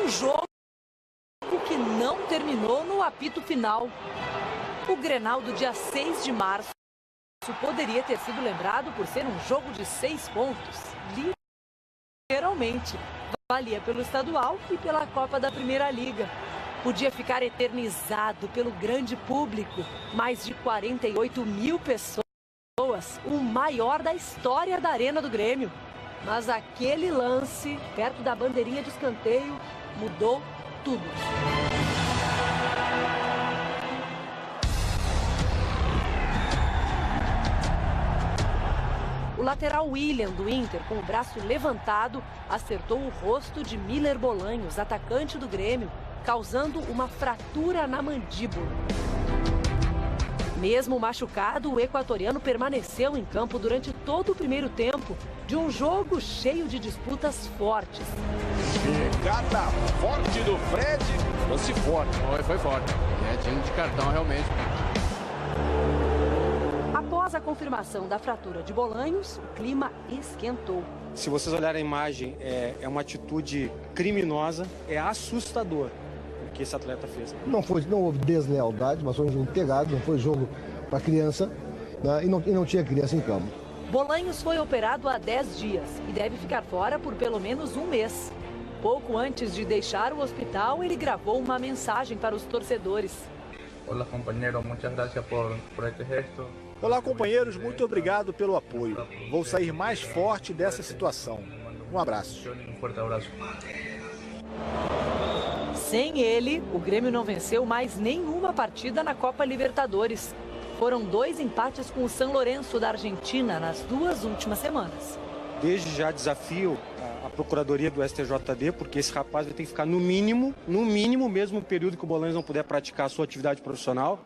jogo que não terminou no apito final. O Grenal do dia 6 de março poderia ter sido lembrado por ser um jogo de 6 pontos. Literalmente. Valia pelo estadual e pela Copa da Primeira Liga. Podia ficar eternizado pelo grande público. Mais de 48 mil pessoas. O maior da história da Arena do Grêmio. Mas aquele lance, perto da bandeirinha de escanteio, mudou tudo. O lateral William, do Inter, com o braço levantado, acertou o rosto de Miller Bolanhos, atacante do Grêmio, causando uma fratura na mandíbula. Mesmo machucado, o equatoriano permaneceu em campo durante todo o primeiro tempo de um jogo cheio de disputas fortes. Pegada forte do Fred. Lance forte. Foi forte. Tinha de cartão, realmente. Após a confirmação da fratura de Bolanhos, o clima esquentou. Se vocês olharem a imagem, é uma atitude criminosa, é assustador o que esse atleta fez. Não houve deslealdade, mas foi um jogo pegado, não foi jogo para criança, né? e não tinha criança em campo. Bolanhos foi operado há 10 dias e deve ficar fora por pelo menos um mês. Pouco antes de deixar o hospital, ele gravou uma mensagem para os torcedores. Olá, companheiro, muitas graças por este gesto. Olá, companheiros, muito obrigado pelo apoio. Vou sair mais forte dessa situação. Um abraço. Um forte abraço. Sem ele, o Grêmio não venceu mais nenhuma partida na Copa Libertadores. Foram 2 empates com o São Lourenço da Argentina nas 2 últimas semanas. Desde já desafio a Procuradoria do STJD, porque esse rapaz vai ter que ficar no mínimo mesmo período que o Bolanhos não puder praticar a sua atividade profissional.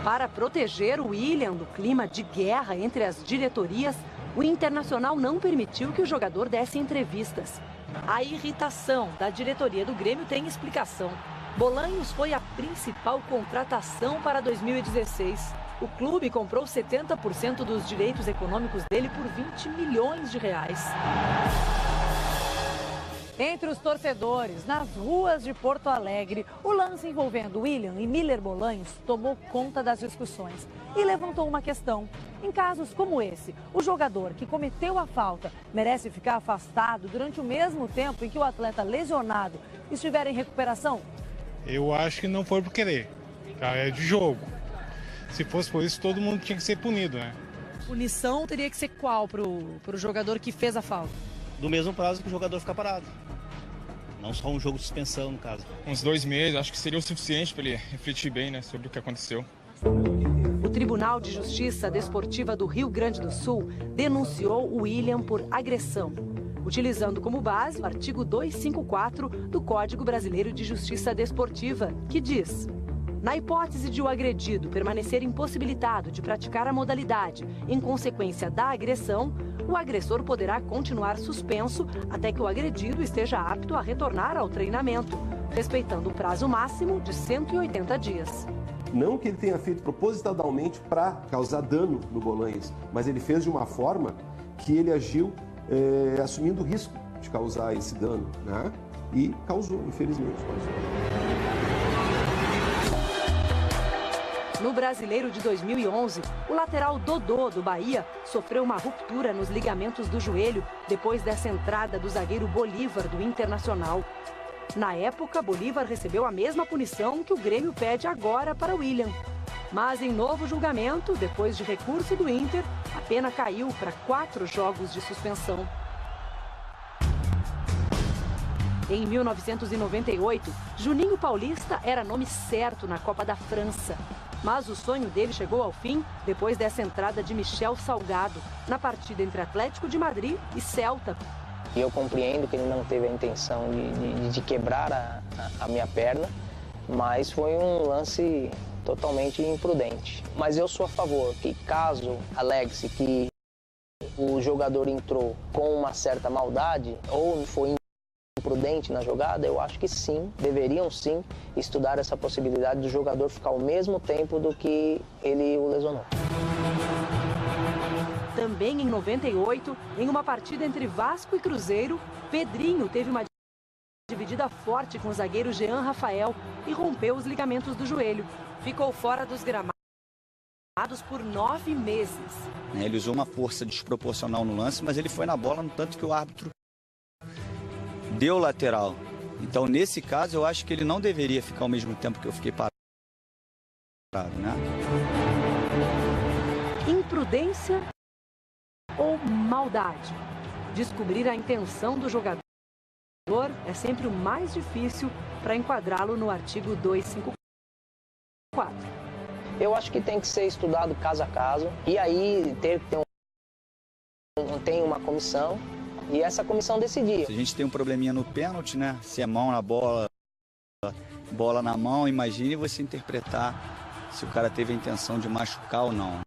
Para proteger o William do clima de guerra entre as diretorias, o Internacional não permitiu que o jogador desse entrevistas. A irritação da diretoria do Grêmio tem explicação. Bolanhos foi a principal contratação para 2016. O clube comprou 70% dos direitos econômicos dele por 20 milhões de reais. Entre os torcedores, nas ruas de Porto Alegre, o lance envolvendo William e Miller Bolanhos tomou conta das discussões e levantou uma questão. Em casos como esse, o jogador que cometeu a falta merece ficar afastado durante o mesmo tempo em que o atleta lesionado estiver em recuperação? Eu acho que não foi por querer, é de jogo. Se fosse por isso, todo mundo tinha que ser punido, né? Punição teria que ser qual pro jogador que fez a falta? Do mesmo prazo que o jogador ficar parado. Não só um jogo de suspensão, no caso. Uns 2 meses, acho que seria o suficiente para ele refletir bem, né, sobre o que aconteceu. O Tribunal de Justiça Desportiva do Rio Grande do Sul denunciou o William por agressão, utilizando como base o artigo 254 do Código Brasileiro de Justiça Desportiva, que diz: na hipótese de o agredido permanecer impossibilitado de praticar a modalidade em consequência da agressão, o agressor poderá continuar suspenso até que o agredido esteja apto a retornar ao treinamento, respeitando o prazo máximo de 180 dias. Não que ele tenha feito propositalmente para causar dano no Bolanhos, mas ele fez de uma forma que ele agiu assumindo o risco de causar esse dano, né? E causou, infelizmente. No Brasileiro de 2011, o lateral Dodô, do Bahia, sofreu uma ruptura nos ligamentos do joelho depois dessa entrada do zagueiro Bolívar, do Internacional. Na época, Bolívar recebeu a mesma punição que o Grêmio pede agora para William. Mas em novo julgamento, depois de recurso do Inter, a pena caiu para 4 jogos de suspensão. Em 1998, Juninho Paulista era nome certo na Copa da França. Mas o sonho dele chegou ao fim depois dessa entrada de Michel Salgado, na partida entre Atlético de Madrid e Celta. E eu compreendo que ele não teve a intenção de quebrar a minha perna, mas foi um lance totalmente imprudente. Mas eu sou a favor que, caso alegue-se que o jogador entrou com uma certa maldade ou foi imprudente na jogada, eu acho que sim, deveriam sim estudar essa possibilidade do jogador ficar ao mesmo tempo do que ele o lesionou. Também em 98, em uma partida entre Vasco e Cruzeiro, Pedrinho teve uma dividida forte com o zagueiro Jean Rafael e rompeu os ligamentos do joelho. Ficou fora dos gramados por 9 meses. Ele usou uma força desproporcional no lance, mas ele foi na bola, no tanto que o árbitro deu lateral. Então, nesse caso, eu acho que ele não deveria ficar ao mesmo tempo que eu fiquei parado, né? Imprudência ou maldade? Descobrir a intenção do jogador é sempre o mais difícil para enquadrá-lo no artigo 254. Eu acho que tem que ser estudado caso a caso e aí tem uma comissão e essa comissão decidir. Se a gente tem um probleminha no pênalti, né? Se é mão na bola, bola na mão, imagine você interpretar se o cara teve a intenção de machucar ou não.